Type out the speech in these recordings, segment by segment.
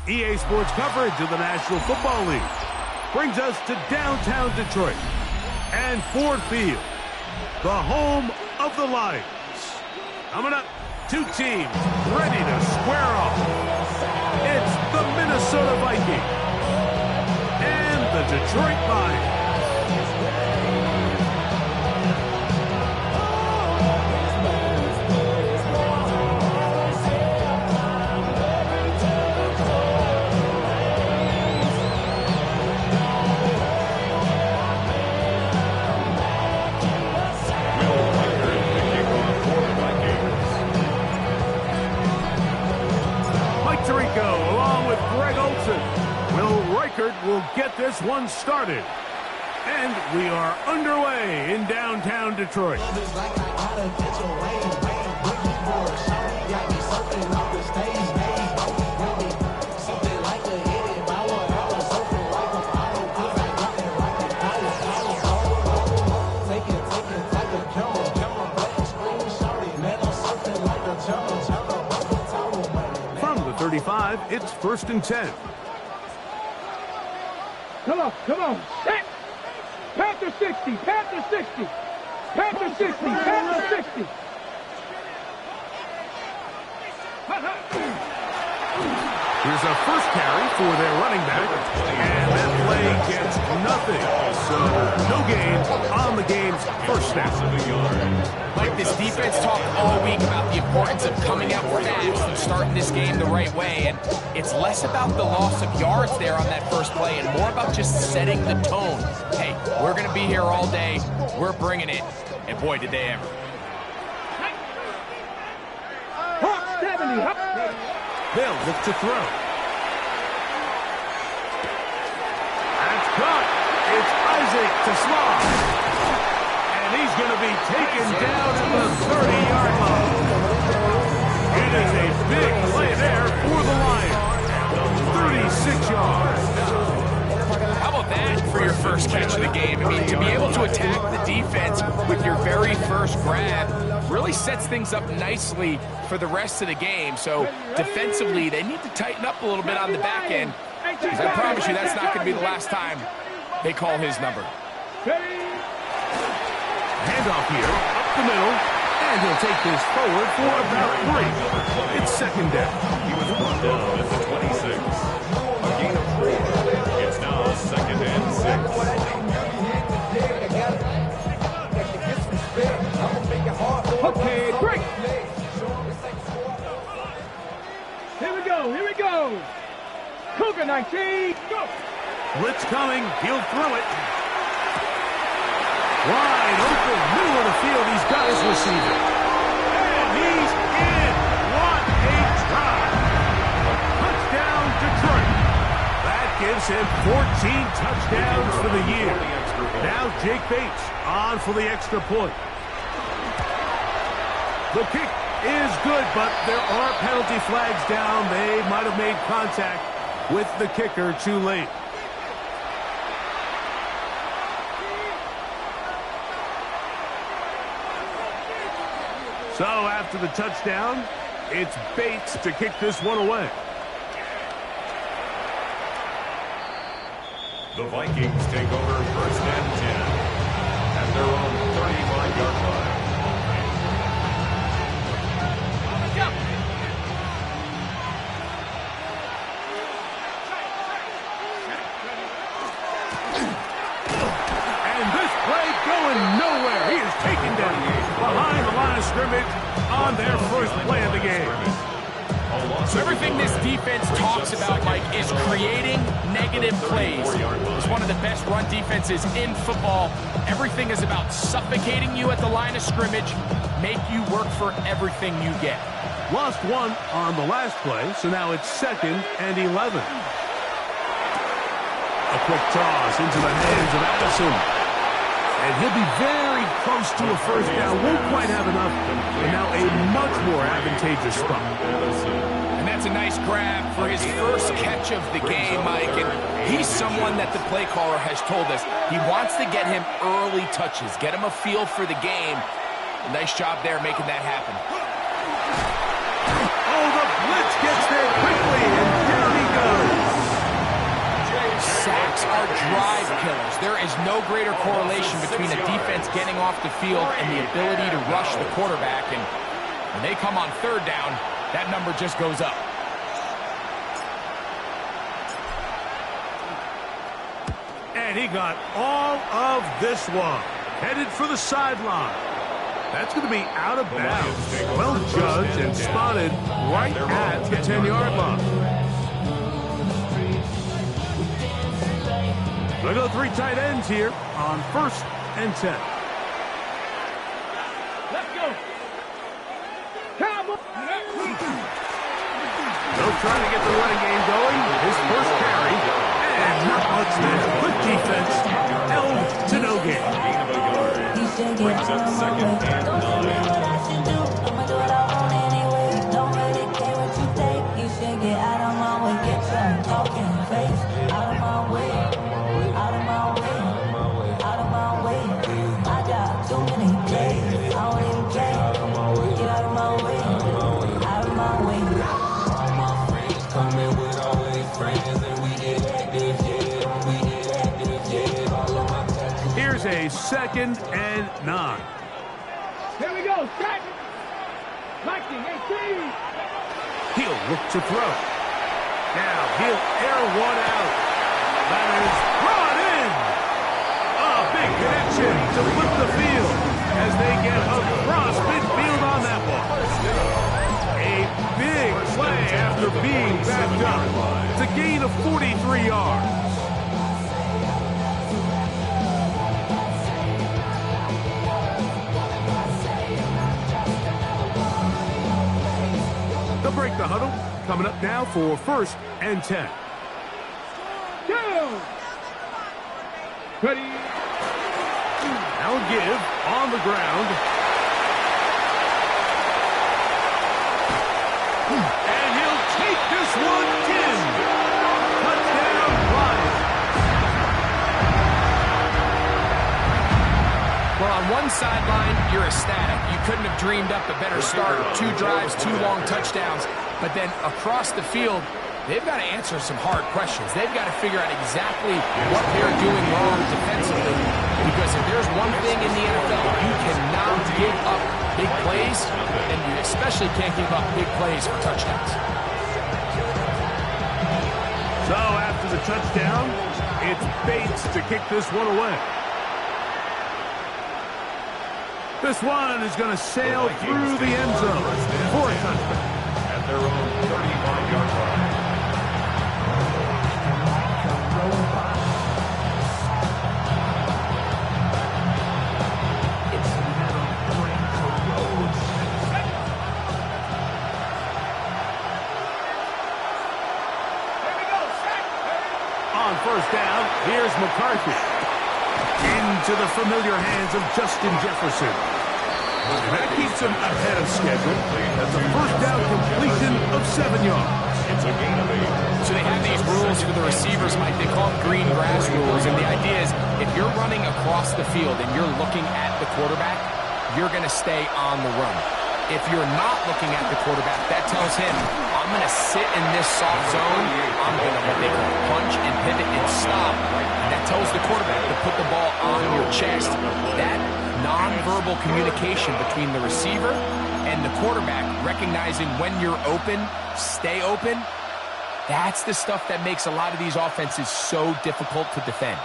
EA Sports coverage of the National Football League brings us to downtown Detroit and Ford Field, the home of the Lions. Coming up, two teams ready to square off. It's the Minnesota Vikings and the Detroit Lions. Along with Greg Olsen, Will Reichert will get this one started. And we are underway in downtown Detroit. From the 35, it's 1st and 10. Come on. Set. Panther 60, Panther 60. Panther 60, Panther 60. Here's a first carry for their running back, and that play gets nothing. So no gain on the game's first snap. Like this defense talked all week about the importance of coming out fast and starting this game the right way, and it's less about the loss of yards there on that first play and more about just setting the tone. Hey, we're going to be here all day. We're bringing it. And boy, did they ever. Hawk 70. They'll look to throw. That's caught. It's Isaac to Sloss. And he's going to be taken down at the 30-yard line. It is a big play there for the Lions. 36 yards. How about that for your first catch of the game? I mean, to be able to attack the defense with your very first grab really sets things up nicely for the rest of the game. So defensively, they need to tighten up a little bit on the back end, because I promise you that's not going to be the last time they call his number. Handoff here, up the middle, and he'll take this forward for about 3. It's 2nd down. He was brought down at the 26. A gain of 4. It's now 2nd and 6. Okay, break. Here we go. Cougar 19, go. Blitz coming, he'll throw it. Wide open, middle of the field, he's got his receiver. And he's in. What a try. Touchdown, Detroit. That gives him 14 touchdowns for the year. Now Jake Bates on for the extra point. The kick is good, but there are penalty flags down. They might have made contact with the kicker too late. So after the touchdown, it's Bates to kick this one away. The Vikings take over 1st and 10 at their own 35-yard line. And this play going nowhere. He is taken down behind the line of scrimmage on their first play of the game. So everything this defense talks about, Mike, is creating negative plays. It's one of the best run defenses in football. Everything is about suffocating you at the line of scrimmage, make you work for everything you get. Lost one on the last play, so now it's 2nd and 11. A quick toss into the hands of Addison. And he'll be very close to a first down. Won't quite have enough. And now a much more advantageous spot. And that's a nice grab for his first catch of the game, Mike. And he's someone that the play caller has told us he wants to get him early touches, get him a feel for the game. A nice job there making that happen. Oh, the blitz gets there quickly, and down he goes. greater correlation between a defense getting off the field and the ability to rush the quarterback. And when they come on third down, that number just goes up. And he got all of this one. Headed for the sideline. That's going to be out of bounds. Well judged and spotted right at the 10-yard line. They go 3 tight ends here on 1st and 10. Let's go. Cowboys. They'll try to get the running game going. His first carry. And not much there. Good defense. Held to no gain. Brings up 2nd and 9. Here's a 2nd and 9. Here we go. Set. Lightning, 18. He'll look to throw. Now he'll air one out. That is brought in. A big connection to flip the field as they get across midfield on that one. A big play after being backed up. It's a gain of 43 yards. They'll break the huddle. Coming up now for 1st and 10. Down. Ready. Now give on the ground. And he'll take this one in. Touchdown, Lions. Well, on one sideline, you're ecstatic. You couldn't have dreamed up a better start. 2 drives, 2 long touchdowns. But then across the field, they've got to answer some hard questions. They've got to figure out exactly what they're doing wrong defensively. Because if there's one thing in the NFL, you cannot give up big plays, and you especially can't give up big plays for touchdowns. So after the touchdown, it's Bates to kick this one away. This one is going to sail through the end zone for a touchdown. At their own 35-yard line. On 1st down, here's McCarthy. Into the familiar hands of Justin Jefferson. And that keeps him ahead of schedule. That's a 1st down completion of 7 yards. It's a gain of 8. So they have these rules for the receivers, Mike. They call them green grass rules. And the idea is if you're running across the field and you're looking at the quarterback, you're going to stay on the run. If you're not looking at the quarterback, that tells him, I'm going to sit in this soft zone. I'm going to what they call punch and pivot and stop. And that tells the quarterback to put the ball on your chest. That nonverbal communication between the receiver and the quarterback, recognizing when you're open, stay open, that's the stuff that makes a lot of these offenses so difficult to defend.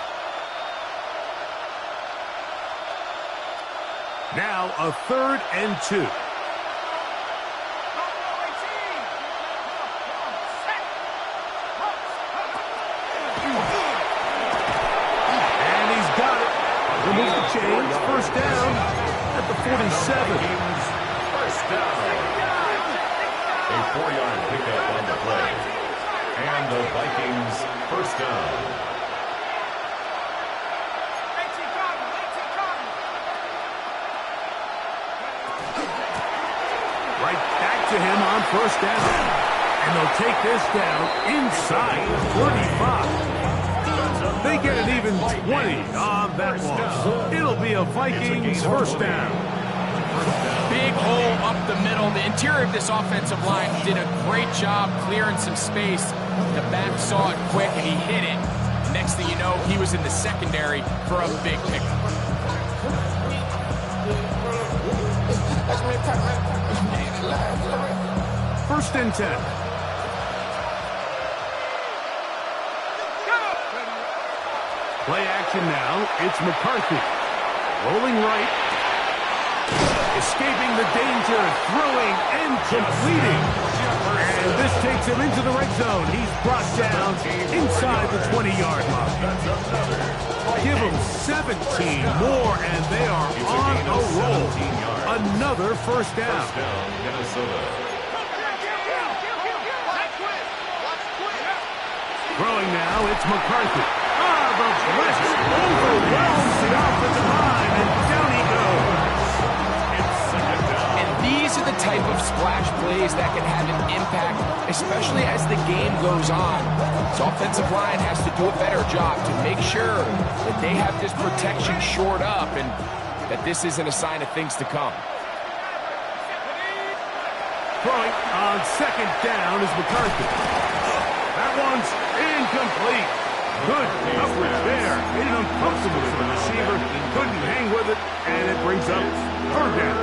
Now a 3rd and 2. And he's got it. Remove the chains. 1st down at the 47. First down. A 4-yard pickup on the play. And the Vikings 1st down. Right back to him on 1st down. And they'll take this down inside the 35. They get an even 20 on that one. It'll be a Vikings 1st down. Big hole up the middle. The interior of this offensive line did a great job clearing some space. The back saw it quick, and he hit it Next thing you know, he was in the secondary for a big pickup. First and 10. Play action now. It's McCarthy. Rolling right. Escaping the danger. Throwing and completing. And this takes him into the red zone. He's brought down inside the 20-yard line. Give them 17 more, and they are on a roll. Another first down. Throwing now, it's McCarthy. The blitz overwhelms the offensive line, and down he goes. And these are the type of splash plays that can have an impact, especially as the game goes on. So offensive line has to do a better job to make sure that they have this protection shored up and that this isn't a sign of things to come. Throwing on second down is McCarthy. That one's incomplete. Good coverage there. Made it uncomfortable for the receiver. Couldn't hang with it, and it brings up third down.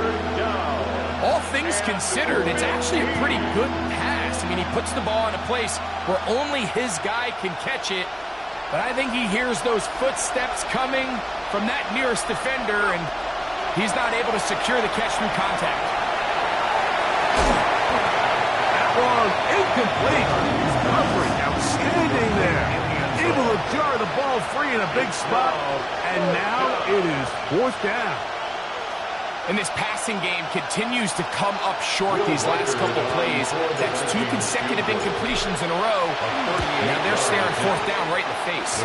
All things considered, it's actually a pretty good pass. I mean, he puts the ball in a place where only his guy can catch it. But I think he hears those footsteps coming from that nearest defender, and he's not able to secure the catch through contact. That one incomplete. He's covering outstanding there. Able to jar the ball free in a big spot, and now it is fourth down. And this passing game continues to come up short these last couple plays. That's 2 consecutive incompletions in a row. Now they're staring fourth down right in the face.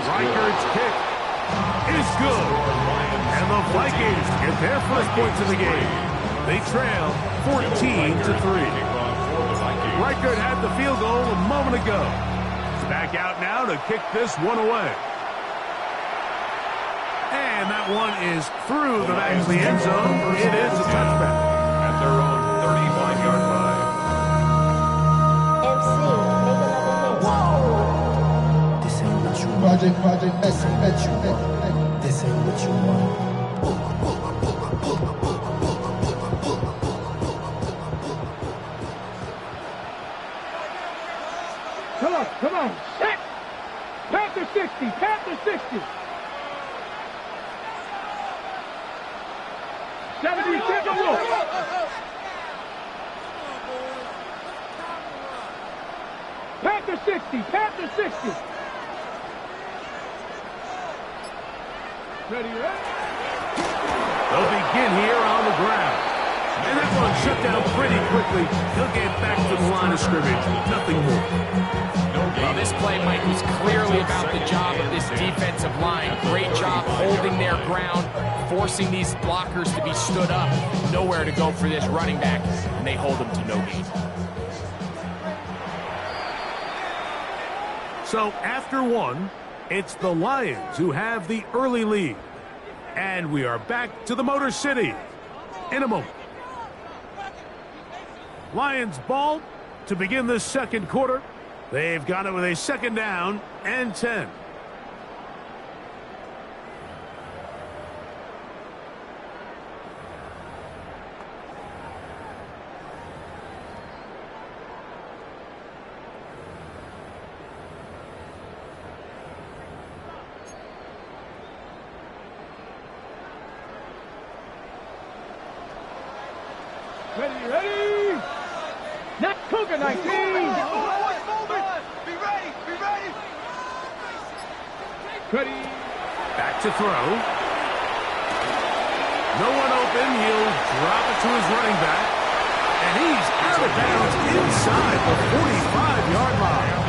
Reichardt's kick is good. And the Vikings get their first points of the game. They trail 14-3. Reichard had the field goal a moment ago. Back out now to kick this one away. And that one is through the back of the end zone. It is a touchback. At their own 35-yard line. MC, make another hit. This ain't what you want. Project, this ain't what you want. Come on. Hit. Panther 60. Panther 60. 77 look. Panther 60. Panther 60. Ready, right? They'll begin here on the ground. And that one shut down pretty quickly. He'll get back to the line of scrimmage. Nothing more. Well, this play, Mike, was clearly about the job of this defensive line. Great job holding their ground, forcing these blockers to be stood up. Nowhere to go for this running back, and they hold him to no gain. So after one, it's the Lions who have the early lead. And we are back to the Motor City in a moment. Lions ball to begin this second quarter. They've got it with a second down and 10. Ready. Not Cougar 19. Be ready. Ready. Back to throw. No one open. He'll drop it to his running back. And he's out of bounds inside the 45-yard line.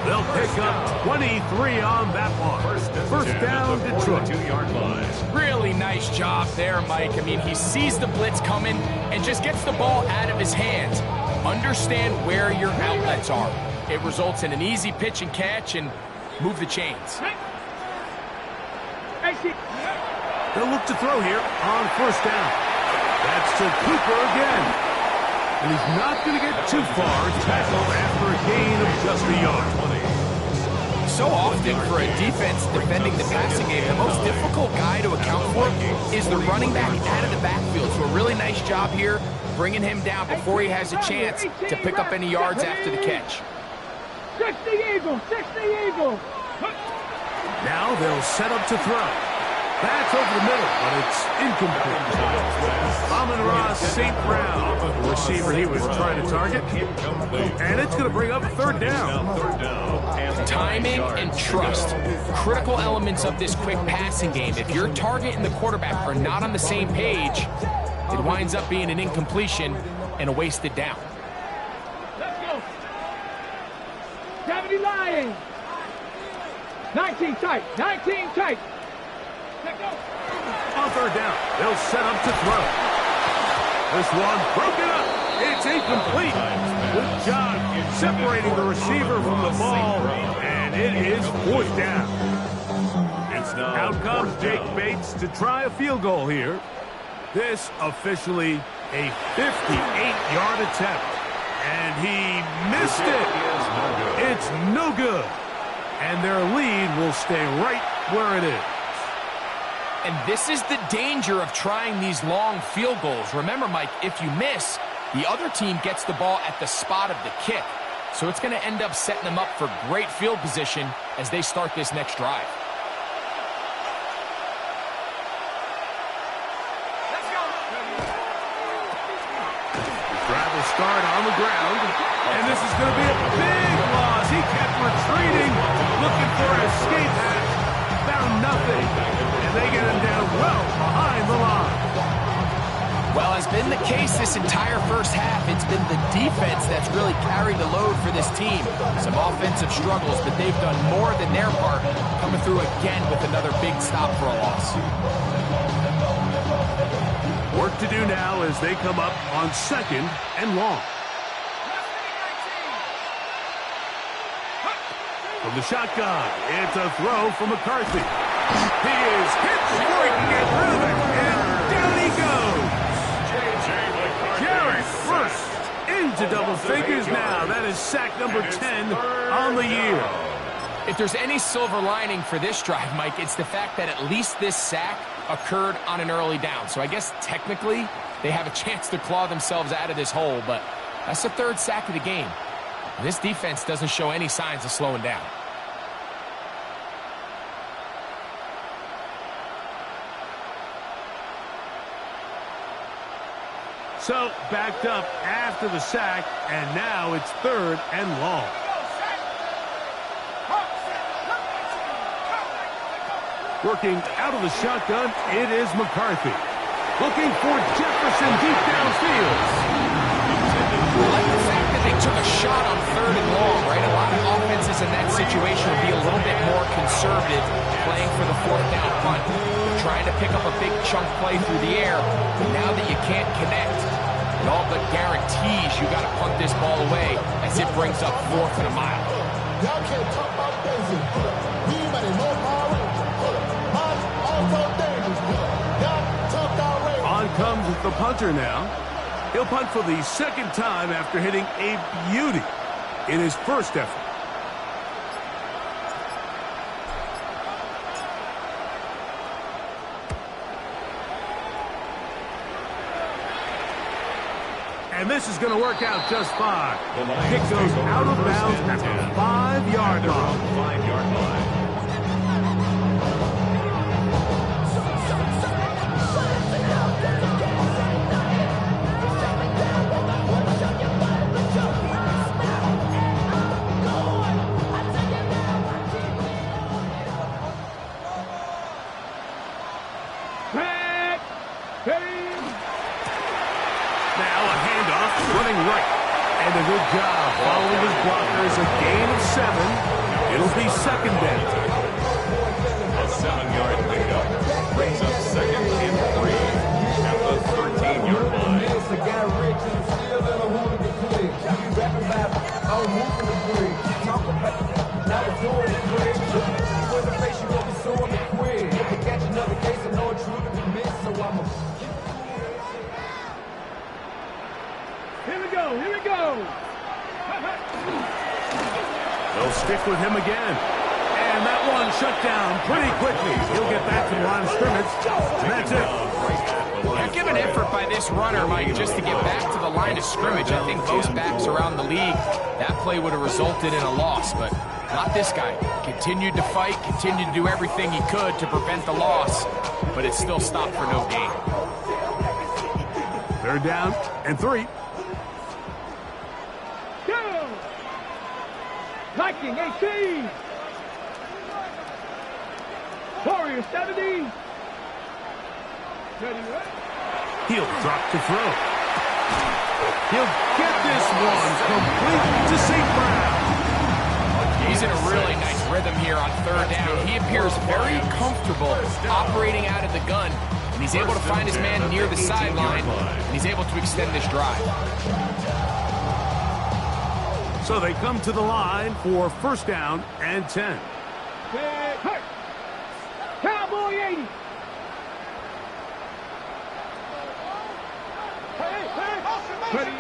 They'll pick up 23 on that one. First down, Detroit. 42-yard line. Really nice job there, Mike. I mean, he sees the blitz coming and just gets the ball out of his hands. Understand where your outlets are. It results in an easy pitch and catch and move the chains. They'll look to throw here on first down. That's to Cooper again. And he's not going to get too far. It's tackled after a gain of just a yard. so often for a defense defending the passing game, the most difficult guy to account for is the running back out of the backfield. So a really nice job here, bringing him down before he has a chance to pick up any yards after the catch. 60 Eagles, 60 Eagles. Now they'll set up to throw. That's over the middle, but it's incomplete. Amon-Ra St. Brown, the receiver he was trying to target. And it's going to bring up 3rd down. Timing and trust, critical elements of this quick passing game. If your target and the quarterback are not on the same page, it winds up being an incompletion and a wasted down. Let's go. 70 Lions. 19 tight, 19 tight. Let's go. On 3rd down, they'll set up to throw. This one broken up. It's incomplete. Good job separating the receiver from the ball, and it is 4th down. Out comes Jake Bates to try a field goal here. This officially a 58-yard attempt, and he missed it. It's no good, and their lead will stay right where it is. And this is the danger of trying these long field goals. Remember, Mike, if you miss, the other team gets the ball at the spot of the kick. So it's going to end up setting them up for great field position as they start this next drive. Let's go. Drive will start on the ground, and this is going to be a big loss. He kept retreating, looking for an escape hatch, found nothing, and they get him down well behind the line. Well, as been the case this entire first half, it's been the defense that's really carried the load for this team. Some offensive struggles, but they've done more than their part, coming through again with another big stop for a loss. Work to do now as they come up on 2nd and long. From the shotgun, it's a throw from McCarthy. He is hit before he can get rid of it, and down he goes. Jarrett first into double figures now. That is sack number 10 on the year. If there's any silver lining for this drive, Mike, it's the fact that at least this sack occurred on an early down. So I guess technically they have a chance to claw themselves out of this hole, but that's the 3rd sack of the game. And this defense doesn't show any signs of slowing down. So backed up after the sack, and now it's 3rd and long. Working out of the shotgun, it is McCarthy. Looking for Jefferson deep downfield. I like the fact that they took a shot on 3rd and long, right? A lot of offenses in that situation would be a little bit more conservative playing for the 4th down punt. They're trying to pick up a big chunk play through the air, but now that you can't connect, it all but guarantees you got to punt this ball away as it brings up 4th and a mile. Y'all can't talk about basic. Anybody know power? On comes the punter now. He'll punt for the 2nd time after hitting a beauty in his first effort. And this is going to work out just fine. Kick goes out of bounds at the 5-yard line. 5-yard line. Running right, and a good job following his blockers. A gain of 7. It'll be 2nd down. A 7-yard pickup brings up 2nd and 3 at the 13-yard line. Here we go. They'll stick with him again. And that one shut down pretty quickly. He'll get back to the line of scrimmage. And that's it. Yeah, give an effort by this runner, Mike, just to get back to the line of scrimmage. I think most backs around the league, that play would have resulted in a loss, but not this guy. Continued to fight, continued to do everything he could to prevent the loss, but it still stopped for no gain. Third down and 3. Go! Viking 18. Warrior 70. Ready, right? He'll drop to throw. He'll get this one complete to St. Brown. He's in a really nice rhythm here on third down. He appears very comfortable operating out of the gun, and he's able to find his man near the sideline, and he's able to extend this drive. So they come to the line for first down and 10. Hey! Cowboy 80. Ready?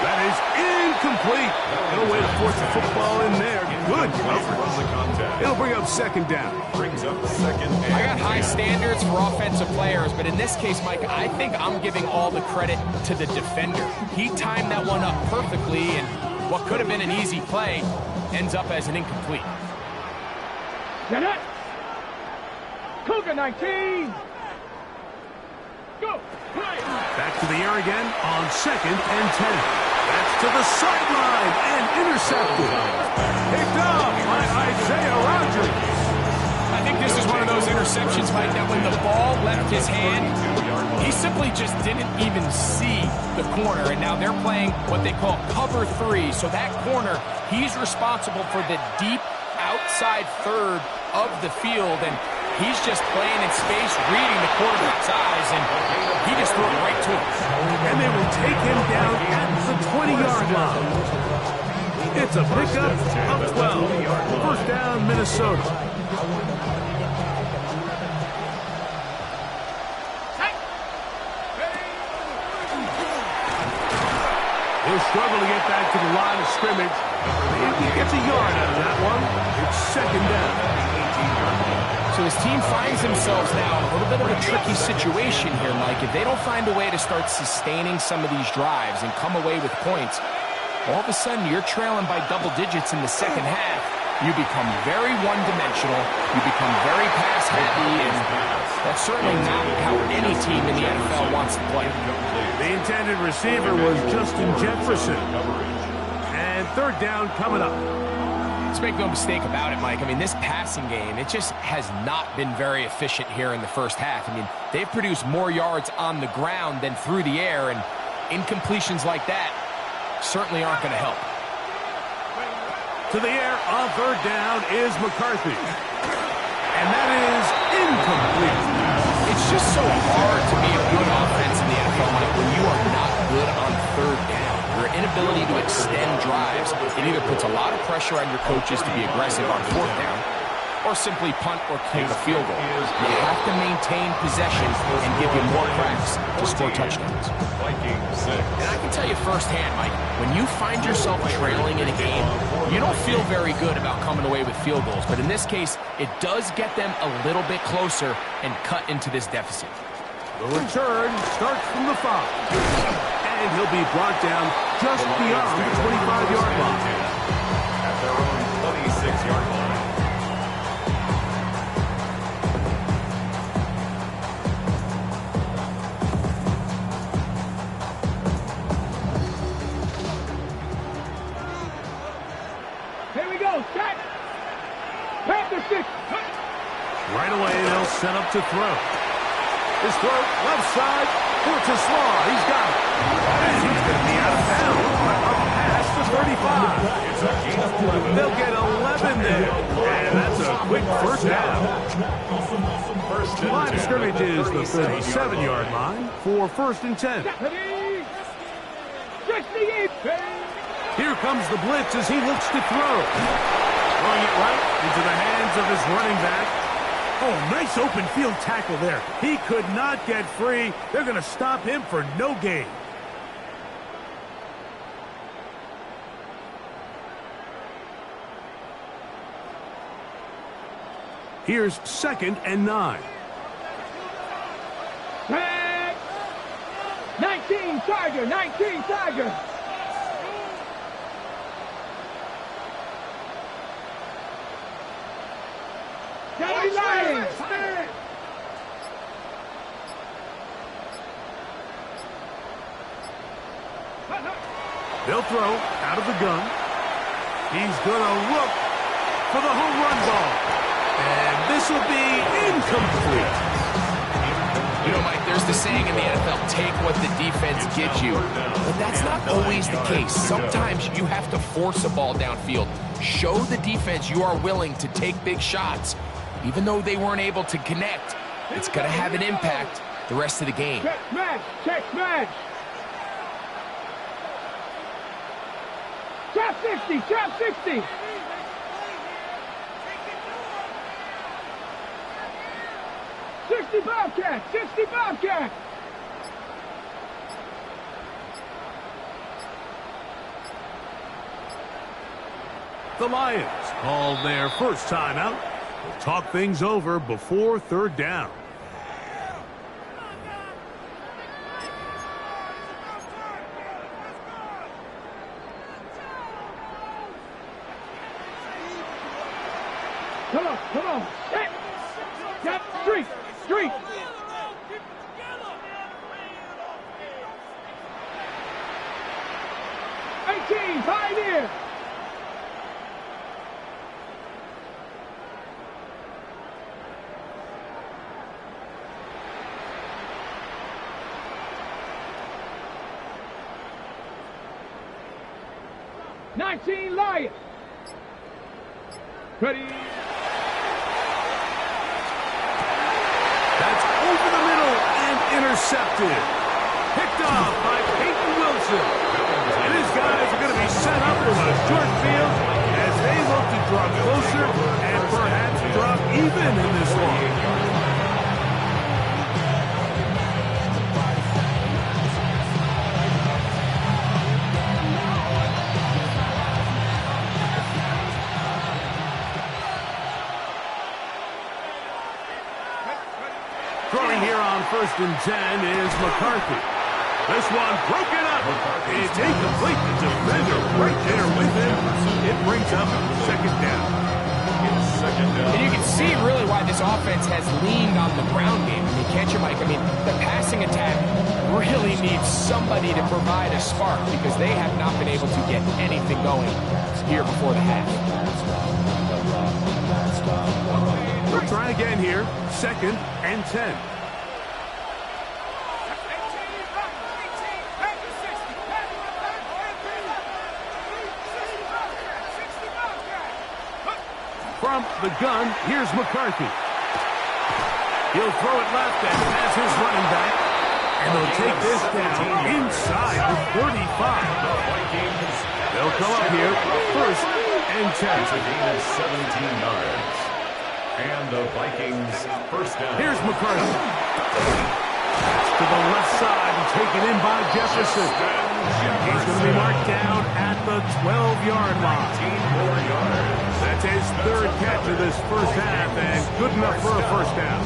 That is incomplete. No way to force the football in there. Good coverage. It'll bring up second down. Brings up second and I got high standards for offensive players, but in this case, Mike, I think I'm giving all the credit to the defender. He timed that one up perfectly, and what could have been an easy play ends up as an incomplete. Get it! Cougar 19. Go! Play! Back to the air again on second and 10. That's to the sideline and intercepted. Picked up by Isaiah Rodgers. I think this is one of those interceptions, Mike, that when the ball left his hand, he simply just didn't even see the corner, and now they're playing what they call cover 3. So that corner, he's responsible for the deep outside third of the field, and he's just playing in space, reading the quarterback's eyes, and he just threw it right to him. And they will take him down at the 20-yard line. It's a pickup of 12. First down, Minnesota. He'll struggle to get back to the line of scrimmage. He gets a yard out of that one. It's second down. So his team finds themselves now in a little bit of a tricky situation here, Mike. If they don't find a way to start sustaining some of these drives and come away with points, all of a sudden you're trailing by double digits in the second half. You become very one-dimensional. You become very pass-happy, and that's certainly not how any team in the NFL wants to play. The intended receiver was Justin Jefferson. And third down coming up. Let's make no mistake about it, Mike. I mean, this passing game, it just has not been very efficient here in the first half. I mean, they've produced more yards on the ground than through the air, and incompletions like that certainly aren't going to help. To the air on third down is McCarthy. And that is incomplete. It's just so hard to be a good offense in the NFL, Mike, when you are not good on third down. Your inability to extend drives, it either puts a lot of pressure on your coaches to be aggressive on fourth down, or simply punt or kick a field goal. You have to maintain possession and give you more cracks to score touchdowns. And I can tell you firsthand, Mike, when you find yourself trailing in a game, you don't feel very good about coming away with field goals. But in this case, it does get them a little bit closer and cut into this deficit. The return starts from the 5. And he'll be brought down just beyond the 25-yard line. At their own 26-yard line. Here we go, set. Panther 6. Right away, they'll set up to throw. His throw, left side, to Slaw. He's got it. And he's going to be out of bounds. Up past the 35. They'll get 11 there. And that's a quick first down. The line of scrimmage is the 37-yard line for first and 10. Ready? 68. Here comes the blitz as he looks to throw. Throwing it right into the hands of his running back. Oh, nice open field tackle there. He could not get free. They're going to stop him for no gain. Here's 2nd and 9. 19 Tiger, 19 Tiger. Johnny Lions. They'll throw out of the gun. He's going to look for the home run ball. And this will be incomplete. You know, Mike, there's the saying in the NFL, take what the defense gives you. But that's not always the case. Sometimes you have to force a ball downfield. Show the defense you are willing to take big shots. Even though they weren't able to connect, it's going to have an impact the rest of the game. Check smash, check smash. Trap 60, trap 60. Bobcat, 60 Bobcat. The Lions call their first timeout. We'll talk things over before 3rd down. Come on. Hey. Got street. 18, Pioneer. Lions. Ready. That's over the middle and intercepted. Picked off by Peyton Wilson. And his guys are going to be set up with a short field as they look to draw closer and perhaps drop even in this one. Throwing here on 1st and 10 is McCarthy. This one broken up. It's incomplete. The defender right there with him. It brings up 2nd down. And you can see really why this offense has leaned on the ground game. I mean, can't you, Mike? I mean, the passing attack really needs somebody to provide a spark because they have not been able to get anything going here before the half. We'll try again here. 2nd and 10. From the gun, here's McCarthy. He'll throw it left and has his running back. And they'll take this down inside the 35. They'll come up here 1st and 10. It's a gain of 17 yards. And the Vikings first down. Here's McCarthy. To the left side and taken in by Jefferson. He's going to be marked down at the 12-yard line. 19 more yards. That's his 3rd catch of this first half and good enough for a first down.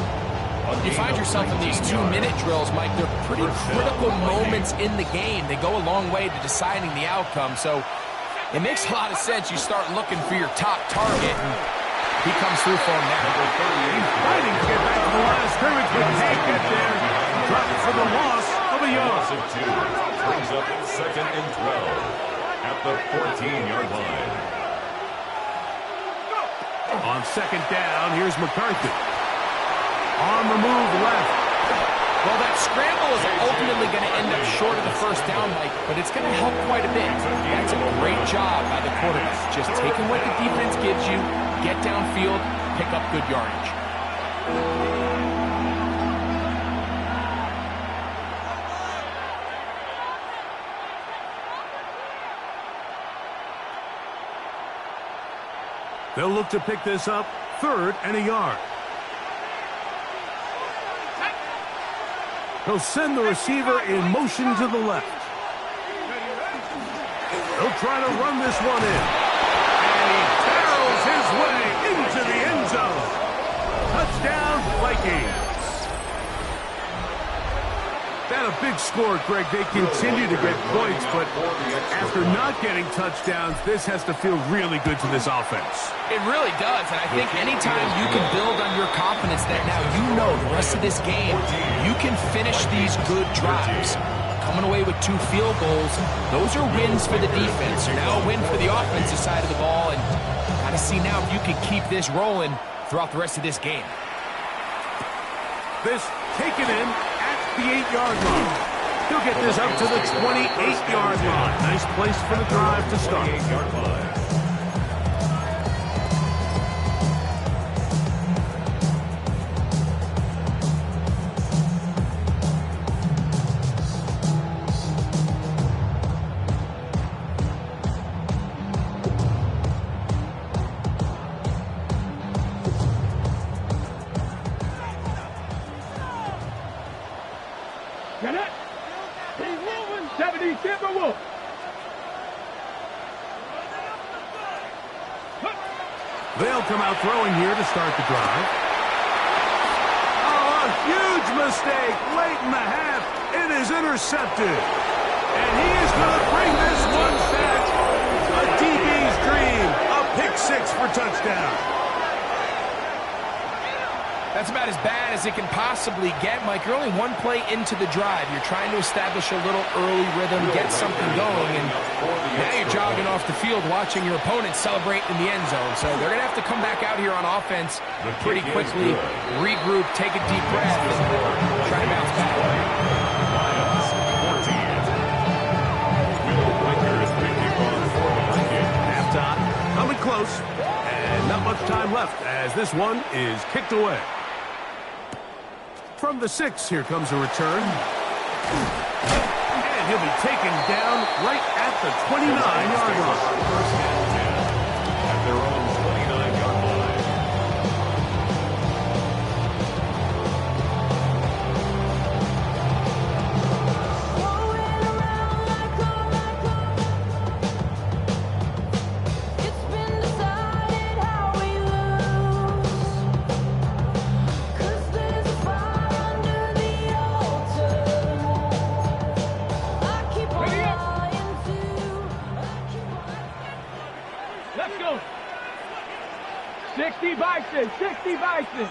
You find yourself in these 2-minute drills, Mike. They're pretty critical moments in the game. They go a long way to deciding the outcome. So it makes a lot of sense. You start looking for your top target. And he comes through for him now. He's fighting to get back to the line of scrimmage, but can't get there. Dropped for the loss of a yard. Brings up 2nd and 12 at the 14-yard line. On 2nd down, here's McCarthy. On the move left. Well, that scramble is ultimately going to end up short of the first down, Mike, but it's going to help quite a bit. That's a great job by the quarterback. Just taking what the defense gives you, get downfield, pick up good yardage. They'll look to pick this up 3rd and a yard. He'll send the receiver in motion to the left. He'll try to run this one in. And he barrels his way into the end zone. Vikings. That a big score, Greg. They continue to get points, but after not getting touchdowns, this has to feel really good to this offense. It really does, and I think anytime you can build on your confidence that now you know the rest of this game, you can finish these good drives. Coming away with 2 field goals, those are wins for the defense. So now a win for the offensive side of the ball, and got to see now if you can keep this rolling throughout the rest of this game. This taken in at the 8-yard line. He'll get this up to the 28-yard line. Nice place for the drive to start. 28-yard line. Get it? He's moving. 70 Timberwolves. They'll come out throwing here to start the drive. Oh, a huge mistake late in the half. It is intercepted. And he is going to bring this one back. A DB's dream. A pick 6 for touchdown. That's about as bad as it can possibly get, Mike. You're only 1 play into the drive. You're trying to establish a little early rhythm, get something going, and now you're jogging off the field watching your opponent celebrate in the end zone. So they're going to have to come back out here on offense pretty quickly, regroup, take a deep breath, and try to bounce back. Halftime coming close, and not much time left as this one is kicked away. From the 6, here comes a return. And he'll be taken down right at the 29-yard line. First and 10 at their own 29-yard line. Let's go. 60 Bison. 60 Bison.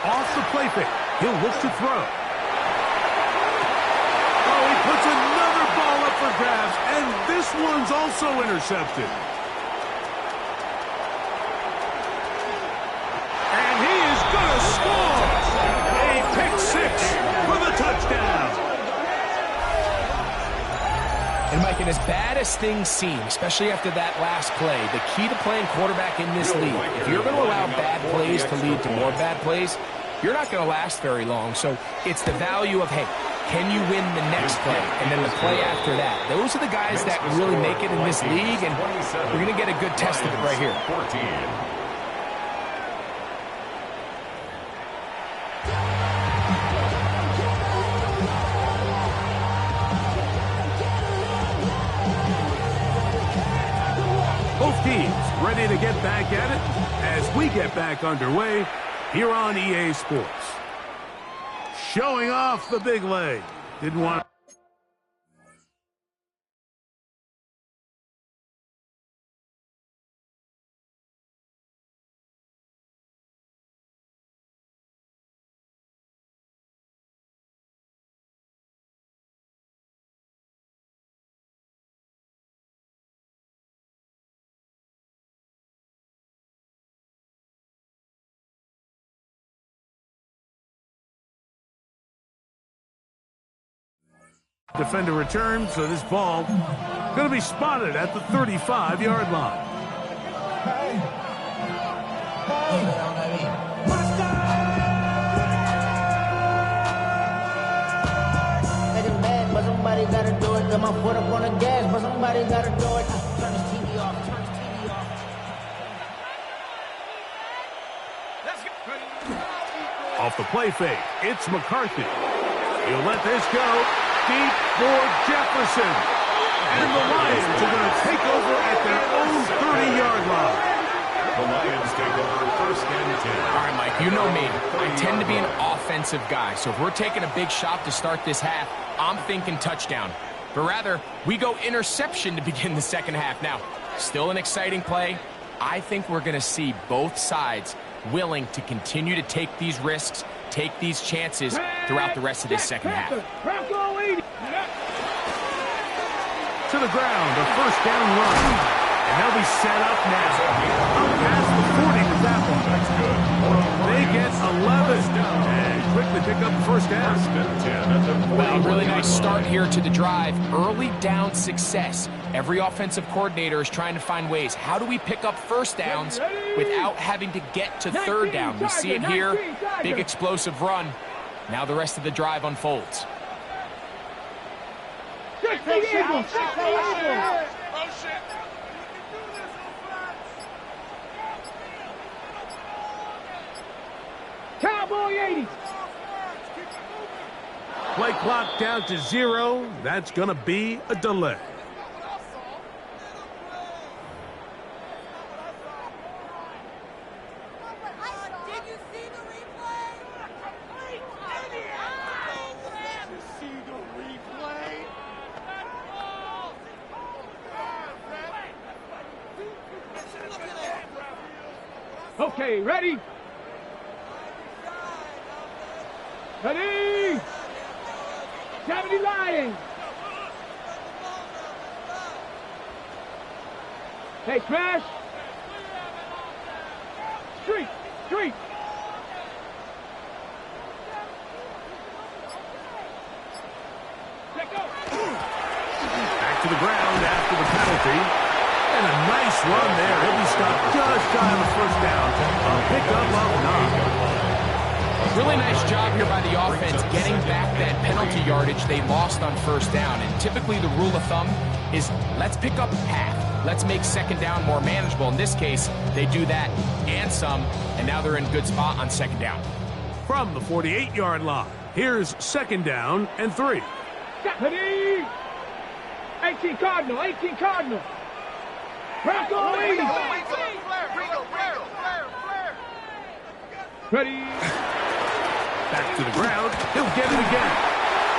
Off the play fake. He'll look to throw. Oh, he puts another ball up for grabs, and this one's also intercepted. And he is going to score. A pick 6 for the touchdown. And Mike, and as bad as things seem, especially after that last play, the key to playing quarterback in this league, if you're going to allow bad plays to lead to more bad plays, you're not going to last very long. So it's the value of, hey, can you win the next play and then the play after that? Those are the guys that really make it in this league, and we're going to get a good test of it right here. 14. Both teams ready to get back at it as we get back underway here on EA Sports. Showing off the big leg. Didn't want to... Defender return, so this ball going to be spotted at the 35-yard line. But somebody gotta do it. Got my foot up on the gas, but somebody gotta do it. Turn this TV off. Turn this TV off. Off the play fake. It's McCarthy. He'll let this go. Deep for Jefferson. And the Lions are going to take over at their own 30-yard line. The Lions take over first and 10. All right, Mike, you know me. I tend to be an offensive guy, so if we're taking a big shot to start this half, I'm thinking touchdown. But rather, we go interception to begin the second half. Now, still an exciting play. I think we're going to see both sides willing to continue to take these risks, take these chances throughout the rest of this second half. To the ground, the first down run. And they'll be set up now. Up past the 40 with that one. That's good. They get 11 and quickly pick up the first down. First and 10 at the 40. Well, really nice start here to the drive. Early down success. Every offensive coordinator is trying to find ways. How do we pick up first downs without having to get to third down? We see it here. Big explosive run. Now the rest of the drive unfolds. Cowboy 80. Play clock down to 0. That's going to be a delay. Okay, ready? Ready? 70 Lions. Hey, Crash. Street. Let go. Back to the ground after the penalty. And a nice run there. He'll be stopped just shy of the first down. A pickup of 9. Really nice job here by the offense getting back that penalty yardage they lost on first down. And typically the rule of thumb is let's pick up half. Let's make second down more manageable. In this case, they do that and some, and now they're in a good spot on second down. From the 48-yard line, here's second down and 3. Ready? 18 Cardinal. Bronco 80. Ready? Back to the ground. He'll get it again.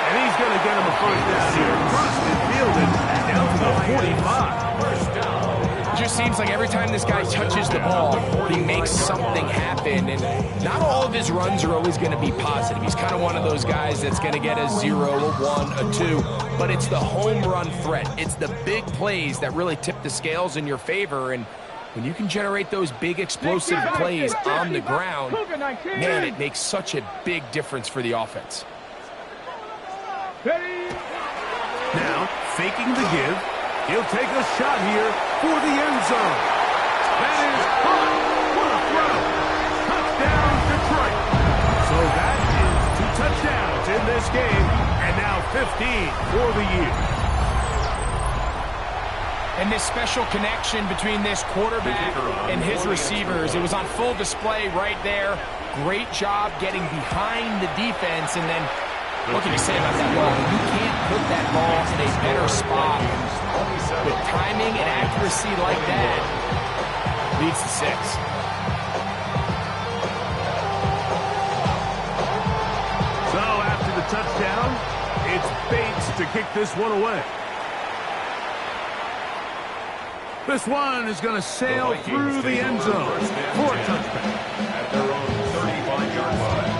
And he's going to get him a first down here. Across midfield and down to the 45. First down. It just seems like every time this guy touches the ball, he makes something happen. And not all of his runs are always going to be positive. He's kind of one of those guys that's going to get a 0, a 1, a 2. But it's the home run threat. It's the big plays that really tip the scales in your favor. And when you can generate those big explosive plays on the ground, man, it makes such a big difference for the offense. Now, faking the give. He'll take a shot here for the end zone. That is caught. What a throw. Touchdown, Detroit. So that is 2 touchdowns in this game, and now 15 for the year. And this special connection between this quarterback and his receivers, it was on full display right there. Great job getting behind the defense, and then what can you say about that ball? You can't put that ball in a better spot. With timing and accuracy like that, leads to 6. So after the touchdown, it's Bates to kick this one away. This one is going to sail through the end zone for a touchdown. At their own 35-yard line.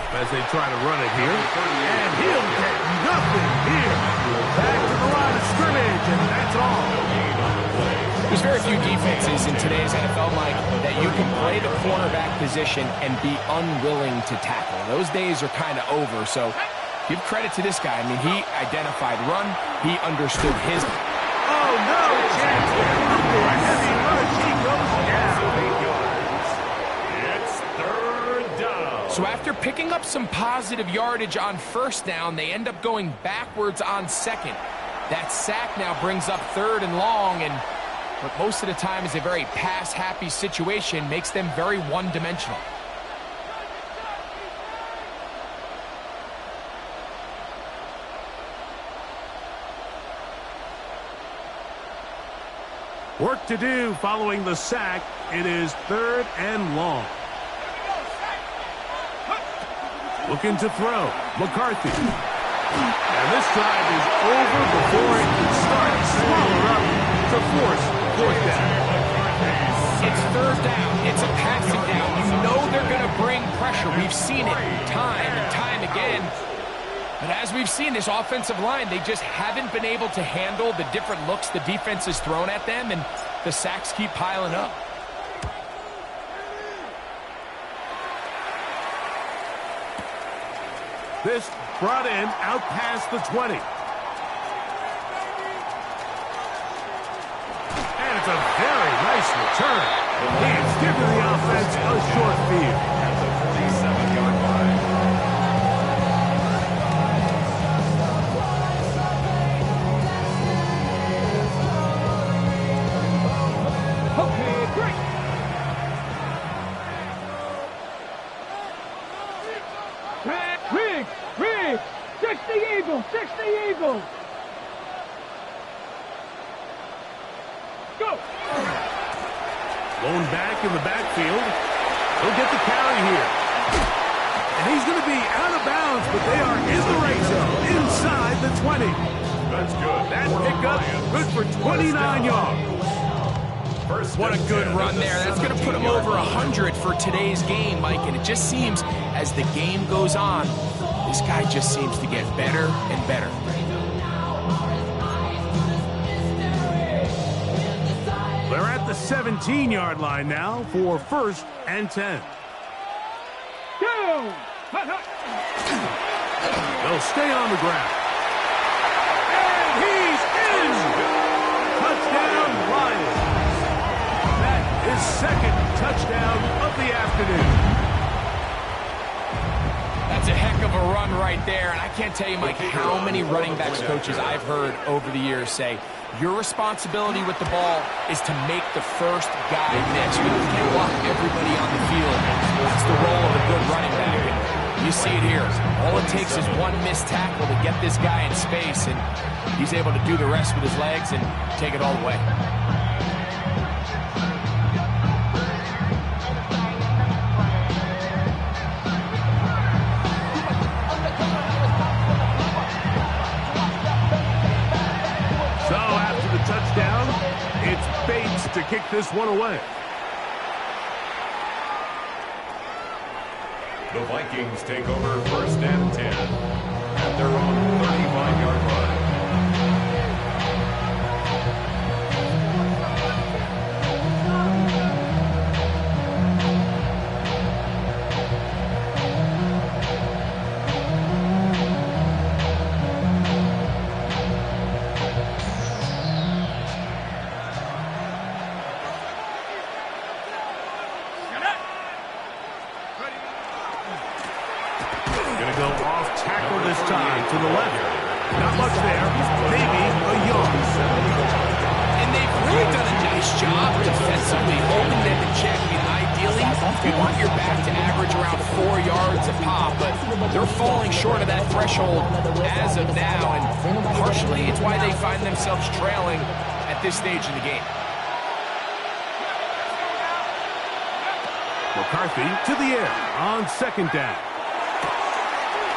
As they try to run it here. And he'll get nothing here. Back to the line of scrimmage, and that's all. There's very few defenses in today's NFL, Mike, that you can play the cornerback position and be unwilling to tackle. Those days are kind of over, so give credit to this guy. I mean, he identified run. He understood his chance here. For a heavy rush, he goes down. It's third down. So after picking up some positive yardage on first down, they end up going backwards on second. That sack now brings up third and long, and what most of the time is a very pass-happy situation makes them very one-dimensional. Work to do following the sack. It is third and long. Looking to throw. McCarthy. And this drive is over before it can start. Smaller up to force fourth down. It's third down. It's a passing down. You know they're going to bring pressure. We've seen it time and time again. But as we've seen, this offensive line, they just haven't been able to handle the different looks the defense has thrown at them, and the sacks keep piling up. This brought in out past the 20. And it's a very nice return. He's giving the offense a short field. At the 47-yard line. Okay, great. Riggs, 60 Eagles, 60 Eagles. Go. Blown back in the backfield. He'll get the carry here. And he's going to be out of bounds, but they are in the red zone, inside the 20. That's good. That pickup, good for 29 yards. What a good run there. That's going to put him over 100 for today's game, Mike. And it just seems as the game goes on, this guy just seems to get better and better. They're at the 17-yard line now for first and 10. Go. They'll stay on the ground. And he's in! Touchdown, Lions. That is second touchdown of the afternoon. That's a heck of a run right there. And I can't tell you, Mike, how many running backs coaches I've heard over the years say, your responsibility with the ball is to make the first guy miss. You can't block everybody on the field. That's the role of a good running back. And you see it here. All it takes is one missed tackle to get this guy in space, and he's able to do the rest with his legs and take it all the way. So after the touchdown, it's Bates to kick this one away. The Vikings take over first and 10 at their own 35-yard line. Going to go off tackle this time to the left. Not much there. Maybe a yard. And they've really done a nice job defensively holding them in check. I mean, ideally, you want your back to average around 4 yards a pop, but they're falling short of that threshold as of now, and partially it's why they find themselves trailing at this stage in the game. McCarthy to the air on second down.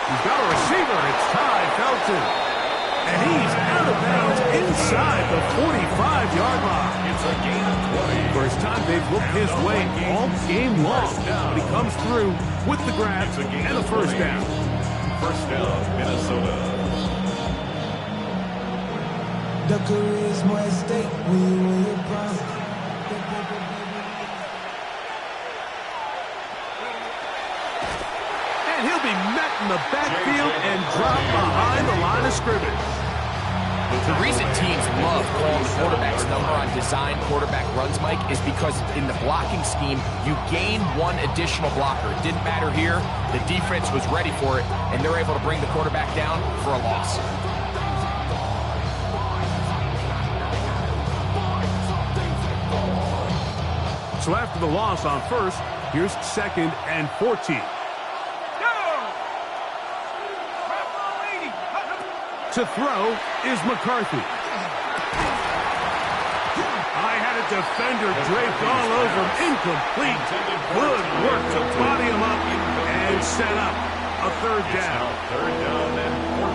He's got a receiver. It's Ty Felton. And he's out of bounds inside the 45-yard line. It's a gain of 20. First time they've looked his way all game long. But he comes through with the grab and a first down. First down, Minnesota. The career is more at stake when you're proud. And he'll be met in the backfield and dropped behind the line of scrimmage. The reason teams love calling the quarterback's number on design quarterback runs, Mike, is because in the blocking scheme, you gain one additional blocker. It didn't matter here. The defense was ready for it, and they're able to bring the quarterback down for a loss. So after the loss on first, here's 2nd and 14. To throw is McCarthy. I had a defender draped all over him. Incomplete. Good work to body him up and set up a 3rd down.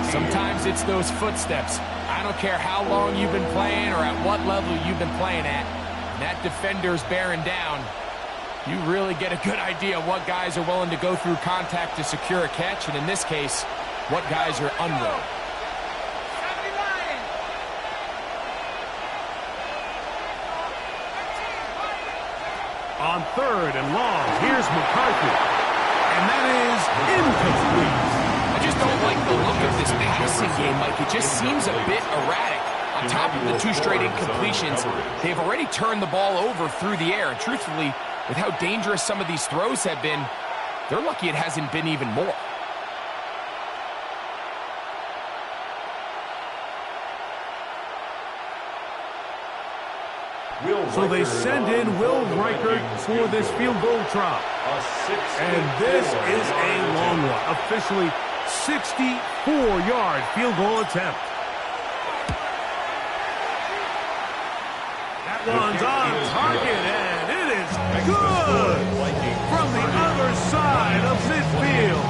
Sometimes it's those footsteps. I don't care how long you've been playing or at what level you've been playing at. And that defender's bearing down. You really get a good idea of what guys are willing to go through contact to secure a catch, and in this case, what guys are unwilling. On 3rd and long, here's McCarthy. And that is incomplete. I just don't like the look of this passing game, Mike. It just seems a bit erratic. On top of the 2 straight incompletions, they've already turned the ball over through the air. And truthfully, with how dangerous some of these throws have been, they're lucky it hasn't been even more. So they send in Will Reichert for this field goal try. And this is a long one. Officially 64-yard field goal attempt. That one's on target, and it is good from the other side of midfield.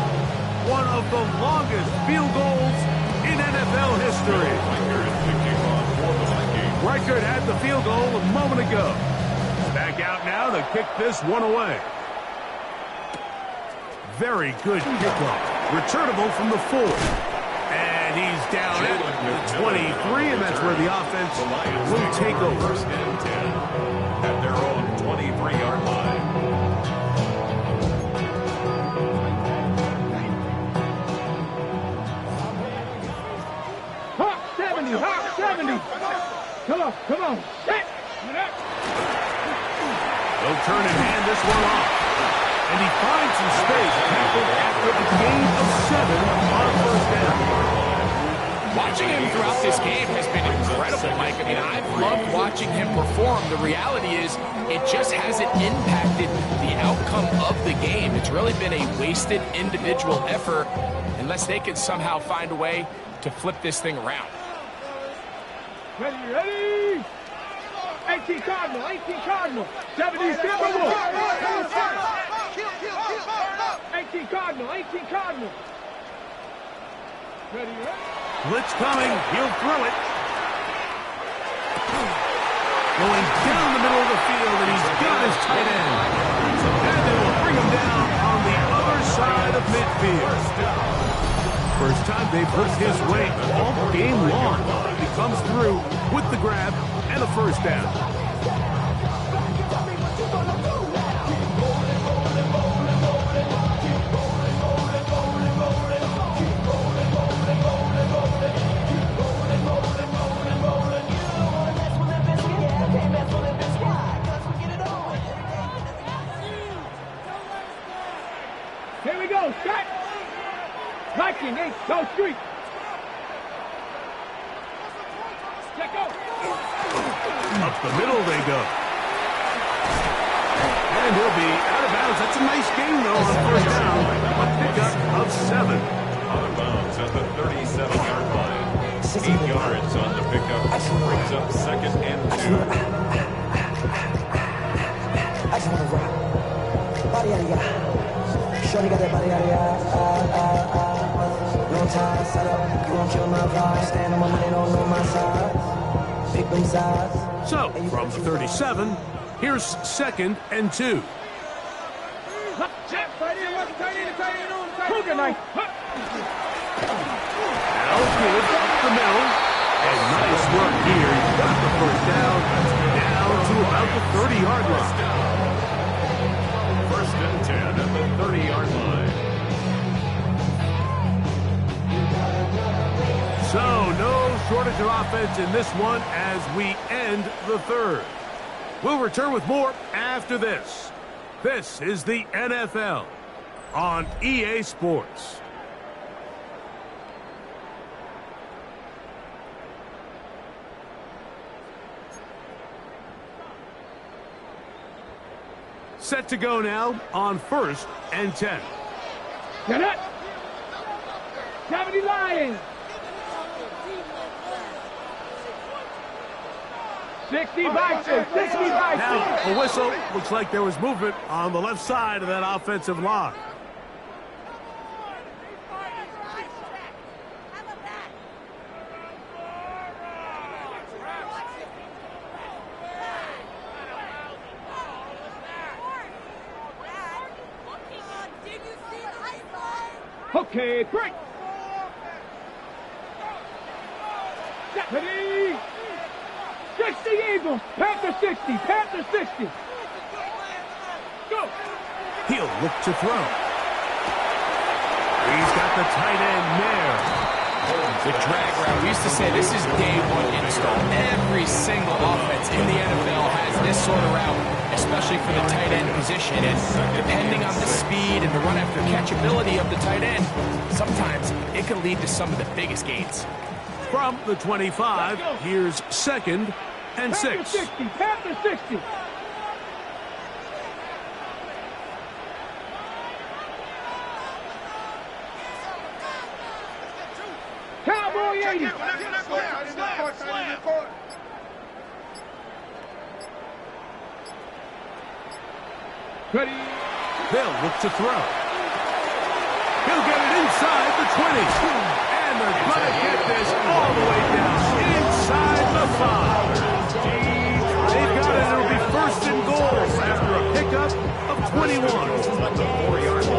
One of the longest field goals in NFL history. Reichert had the field goal a moment ago. Back out now to kick this one away. Very good kickoff. Returnable from the 4. And he's down at the 23, and that's where the offense will take over. 1st and 10 at their own 23-yard line. Hawk 70, Hawk 70. Come on, come on. They'll turn and hand this one off. And he finds some space tackled after a gain of 7 on 1st down. Watching him throughout this game has been incredible, Mike. I mean, I've loved watching him perform. The reality is it just hasn't impacted the outcome of the game. It's really been a wasted individual effort unless they can somehow find a way to flip this thing around. Ready, ready. 18 Cardinal, 18 Cardinal. 70 Timberwolves. 18 Cardinal, 18 Cardinal. Ready, ready. Blitz coming. He'll throw it. Going down the middle of the field, and he's got his tight end. And they will bring him down on the other side of midfield. First time they've hurt his way all game long. He comes through with the grab and a 1st down. Here we go, shot. Viking, hey, go street. Check out. Up the middle they go. And he'll be out of bounds. That's a nice game, though, on 1st down. A pickup of 7. Out of bounds at the 37-yard line. 8 yards on the pickup. Brings up 2nd and 2. I just want to rock. Body out of ya. Shorty got that body out of ya. Long time, set up. You won't kill my vibe. Stand on my money, don't know my size. Big them size. So, from the 37, here's 2nd and 2. Cougar knife. Now good up the middle. And nice work here. He's got the 1st down. Down to about the 30-yard line. 1st and 10 at the 30-yard line. So, no shortage of offense in this one as we end the third. We'll return with more after this. This is the NFL on EA Sports. Set to go now on 1st and 10. Get it! 70 Lions! 60 Vikings! 60 Vikings! Now, a whistle. Looks like there was movement on the left side of that offensive line. Okay, break! Ready! 60 Eagles! Panther 60! Panther 60! Go! He'll look to throw. He's got the tight end there. The drag route. We used to say this is day one install. Every single offense in the NFL has this sort of route, especially for the tight end position. And depending on the speed and the run after catchability of the tight end, sometimes it can lead to some of the biggest gains. From the 25, here's 2nd and 6. Panther 60! Panther 60! Cowboy 80! Ready? They'll look to throw. He'll get it inside the 20. And they're going to get this all the way down inside the 5. They've got it. It'll be 1st and goal after a pickup of 21.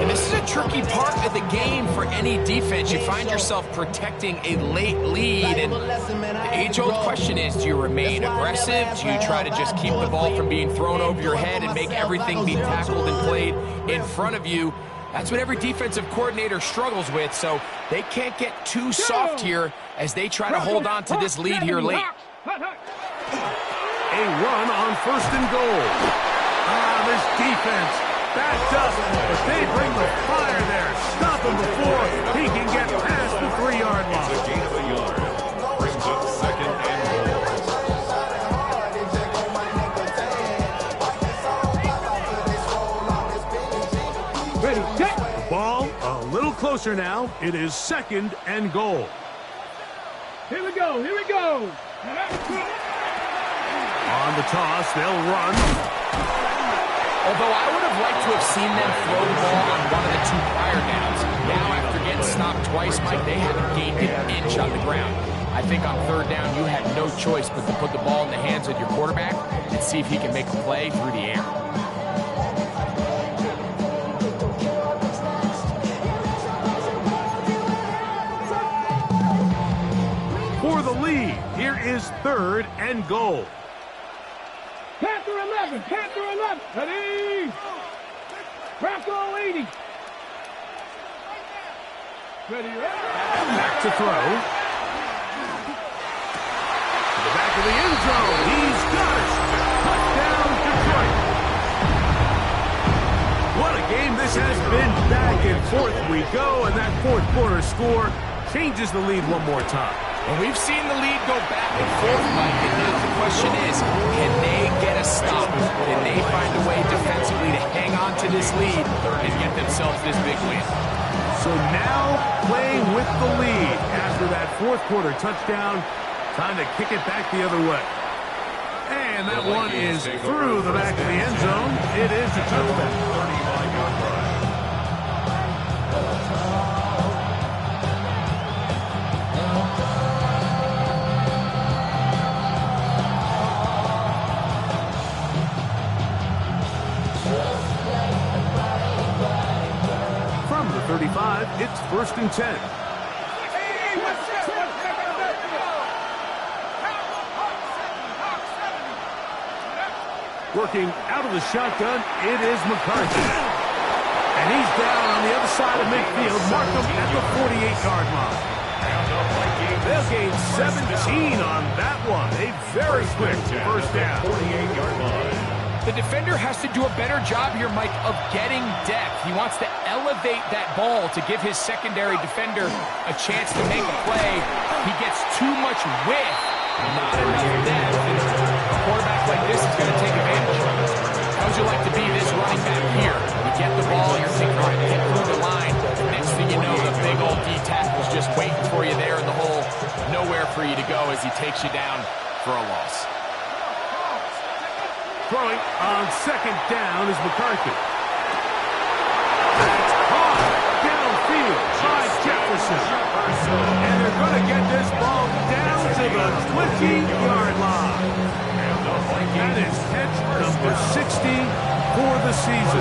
And this is a tricky part of the game for any defense. You find yourself protecting a late lead, and the age-old question is, do you remain aggressive? Do you try to just keep the ball from being thrown over your head and make everything be tackled and played in front of you? That's what every defensive coordinator struggles with, so they can't get too soft here as they try to hold on to this lead here late. A run on 1st and goal. This defense backed up, but they bring the fire there. Stop him before he can get past the 3-yard line. A gain of a yard. Brings up 2nd and goal. Ready, set! Ball a little closer now. It is 2nd and goal. Here we go, here we go! On the toss, they'll run. Although I would have liked to have seen them throw the ball on one of the 2 prior downs. Now, after getting stopped twice, Mike, they haven't gained an inch on the ground. I think on 3rd down, you had no choice but to put the ball in the hands of your quarterback and see if he can make a play through the air. For the lead, here is 3rd and goal. Panther 11! Panther 11! Ready! Bronco 80! Ready, Back to throw. To the back of the end zone. He's got it. Touchdown, Detroit. What a game this has been. Back and forth we go, and that 4th quarter score changes the lead one more time. And we've seen the lead go back and forth, Mike, and now the question is, can they get a stop? Can they find a way defensively to hang on to this lead and get themselves this big win? So now playing with the lead after that 4th quarter touchdown, time to kick it back the other way. And that one is through the back of the end zone. It is a touchdown. 35-yard run. From the 35, it's 1st and 10. Working out of the shotgun, it is McCarthy. And he's down on the other side of midfield. Mark him at the 48-yard line. And the Vikings They'll gain 17 on that one. A very quick first down. 48-yard line. The defender has to do a better job here, Mike, of getting depth. He wants to elevate that ball to give his secondary defender a chance to make a play. He gets too much width, not enough depth. And a quarterback like this is going to take advantage. How would you like to be this running back here? You get the ball, you're thinking, all right, get through the line. Next thing you know, the big old D tackle's just waiting for you there in the hole. Nowhere for you to go as he takes you down for a loss. Throwing on second down is McCarthy. That's caught downfield by Jefferson. And they're going to get this ball down to the 20-yard line. That is catch number 60 for the season.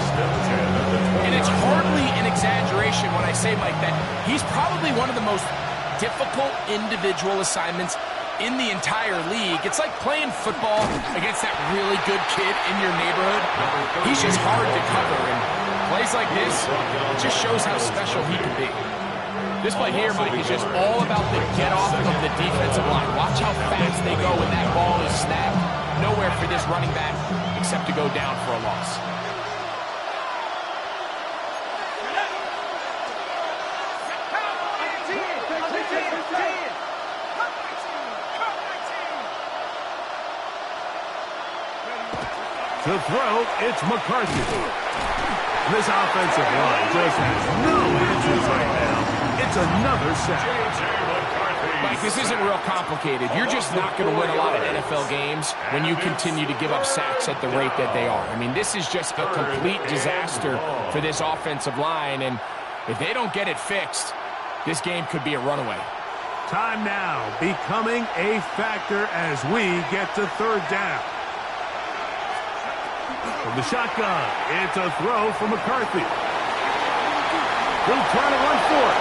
And it's hardly an exaggeration when I say, Mike, that he's probably one of the most difficult individual assignments in the entire league. It's like playing football against that really good kid in your neighborhood. He's just hard to cover, and plays like this, it just shows how special he can be. This play here, Mike, is just all about the get-off of the defensive line. Watch how fast they go when that ball is snapped. Nowhere for this running back except to go down for a loss. To throw, it's McCarthy. This offensive line just has no answers right now. It's another sack. Mike, this isn't real complicated. You're just not going to win a lot of NFL games when you continue to give up sacks at the rate that they are. I mean, this is just a complete disaster for this offensive line, and if they don't get it fixed, this game could be a runaway. Time now becoming a factor as we get to third down. From the shotgun, it's a throw from McCarthy. He'll try to run for it.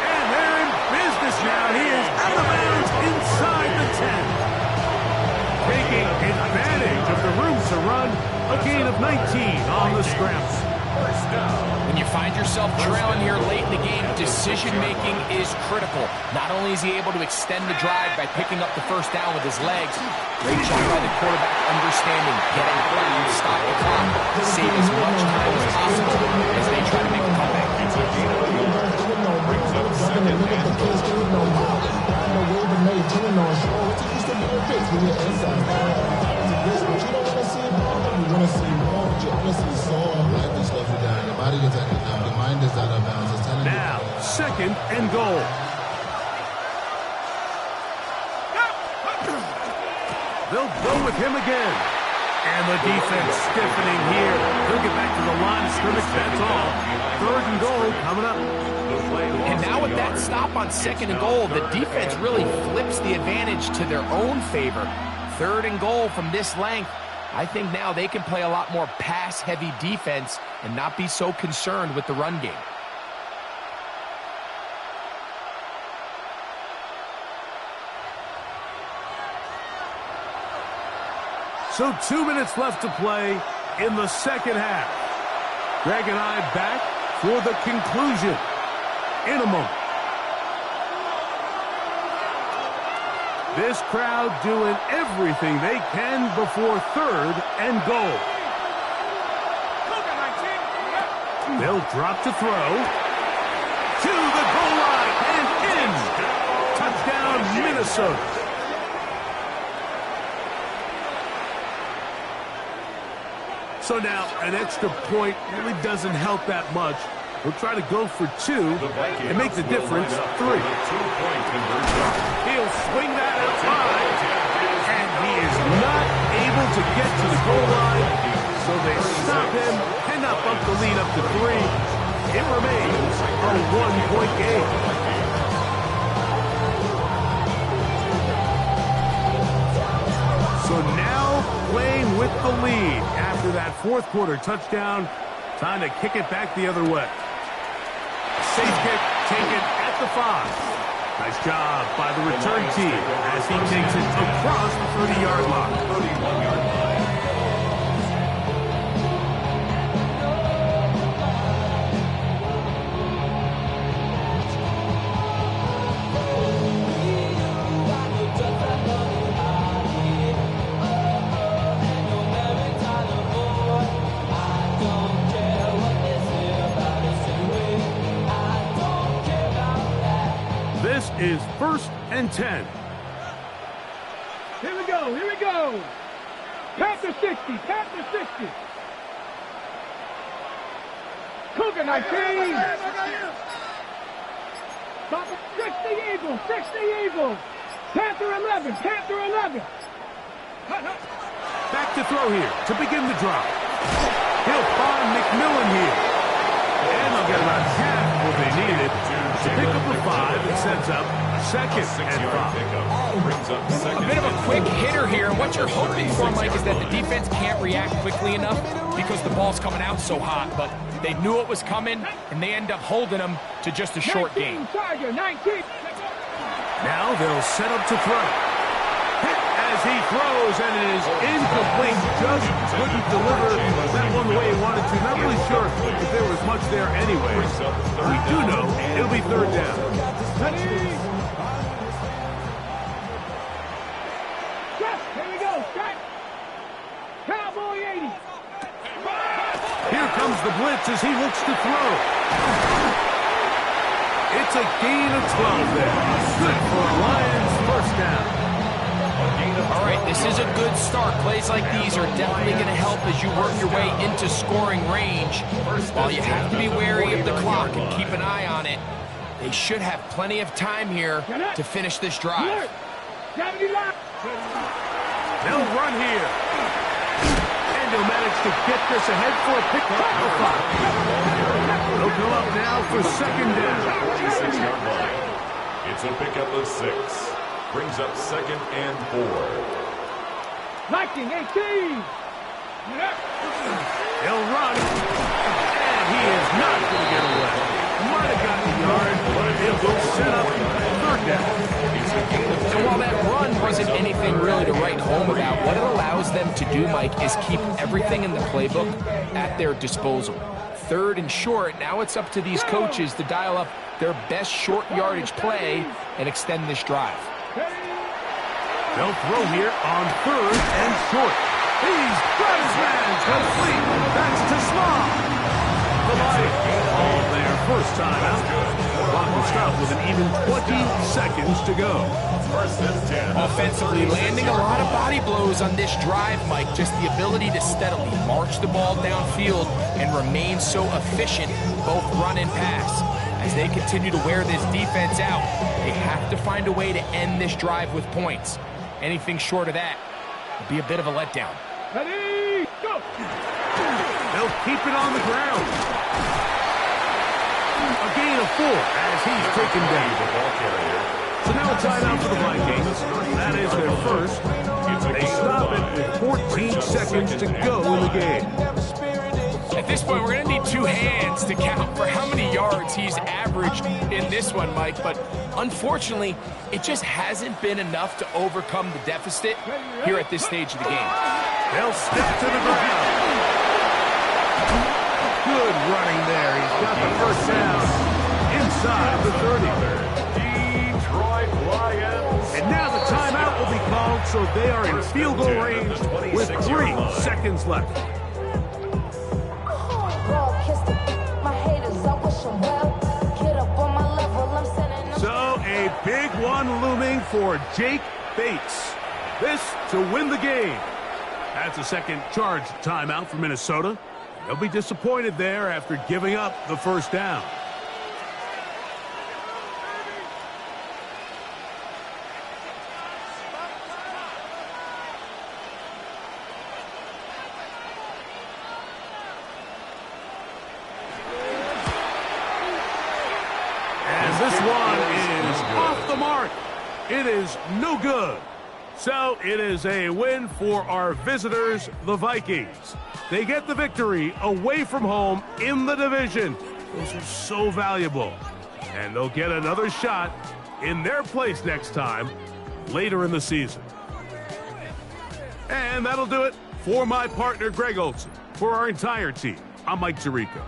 And they're in business now. He is out of bounds inside the 10. Taking advantage of the room to run. A gain of 19 on the scramble. When you find yourself trailing here late in the game, decision-making is critical. Not only is he able to extend the drive by picking up the first down with his legs, great job by the quarterback understanding, getting out of bounds, stop the clock, save as much time as possible as they try to make a comeback. Now, second and goal. They'll go with him again. And the defense stiffening here. He'll get back to the line of scrimmage. That's all. Third and goal coming up. And now with that stop on second and goal, the defense really flips the advantage to their own favor. Third and goal from this length. I think now they can play a lot more pass-heavy defense and not be so concerned with the run game. So 2 minutes left to play in the second half. Greg and I back for the conclusion in a moment. This crowd doing everything they can before third and goal. They'll drop to throw. To the goal line and in. Touchdown, Minnesota. So now, an extra point really doesn't help that much. We'll try to go for two and make the difference 3. He'll swing that out high, and he is not able to get to the goal line, so they stop him and not bump the lead up to 3. It remains a 1-point game. So now playing with the lead after that fourth quarter touchdown. Time to kick it back the other way. Safe kick taken at the 5. Nice job by the return team as he takes it across the 30-yard line. 31-yard line. This is 1st and 10. Here we go, here we go. Panther 60, Panther 60. Cougar 19. 60 Eagles, 60 Eagles. Panther 11, Panther 11. Back to throw here to begin the drive. He'll find McMillan here. And they'll get about half what they needed to pick up the 5 and sets up 2nd and 5. A bit of a quick hitter here, and what you're hoping for, Mike, is that the defense can't react quickly enough because the ball's coming out so hot, but they knew it was coming, and they end up holding them to just a short game. Now they'll set up to throw. Hit as he throws, and it is incomplete. Just couldn't deliver that one the way he wanted to. Not really sure if there was much there anyway. We do know it'll be 3rd down. Here we go, strike. Cowboy 80. Here comes the blitz as he looks to throw. It's a gain of 12 there. Good for Lions, 1st down. All right, this is a good start. Plays like these are definitely going to help as you work your way into scoring range. While you have to be wary of the clock and keep an eye on it, they should have plenty of time here to finish this drive. They'll run here. And they'll manage to get this ahead for a pickup of 5. They'll come up now for 2nd down. 46-yard line. It's a pickup of 6. Brings up 2nd and 4. Viking 18. He'll run. And he is not going to get away. Might have gotten the yard, but it will set up 3rd down. So while that run wasn't anything really to write home about, what it allows them to do, Mike, is keep everything in the playbook at their disposal. 3rd and short, now it's up to these coaches to dial up their best short yardage play and extend this drive. They'll throw here on 3rd and short. He's got his man complete. That's to Small. The Lions all there 1st time out. Clock will stop with an even 20 seconds to go. 1st and 10. Offensively, landing a lot of body blows on this drive, Mike. Just the ability to steadily march the ball downfield and remain so efficient, both run and pass. As they continue to wear this defense out, they have to find a way to end this drive with points. Anything short of that would be a bit of a letdown. Ready, go! They'll keep it on the ground. A gain of 4 as he's taken down. The ball carrier. So now a timeout for the Vikings. That is their 1st. They stop it with 14 seconds to go in the game. At this point, we're going to need 2 hands to count for how many yards he's averaged in this one, Mike. But unfortunately, it just hasn't been enough to overcome the deficit here at this stage of the game. They'll step to the ground. Good running there. He's got the 1st down inside the 30. Detroit Lions. And now the timeout will be called, so they are in field goal range with 3 seconds left. So a big one looming for Jake Bates. This to win the game. That's a second charge timeout for Minnesota. They'll be disappointed there after giving up the 1st down. This one is off the mark. It is no good. So it is a win for our visitors, the Vikings. They get the victory away from home in the division. Those are so valuable. And they'll get another shot in their place next time later in the season. And that'll do it for my partner, Greg Olson. For our entire team, I'm Mike Tirico.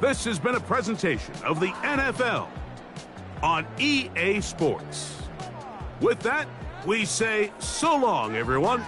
This has been a presentation of the NFL on EA Sports. With that, we say so long, everyone.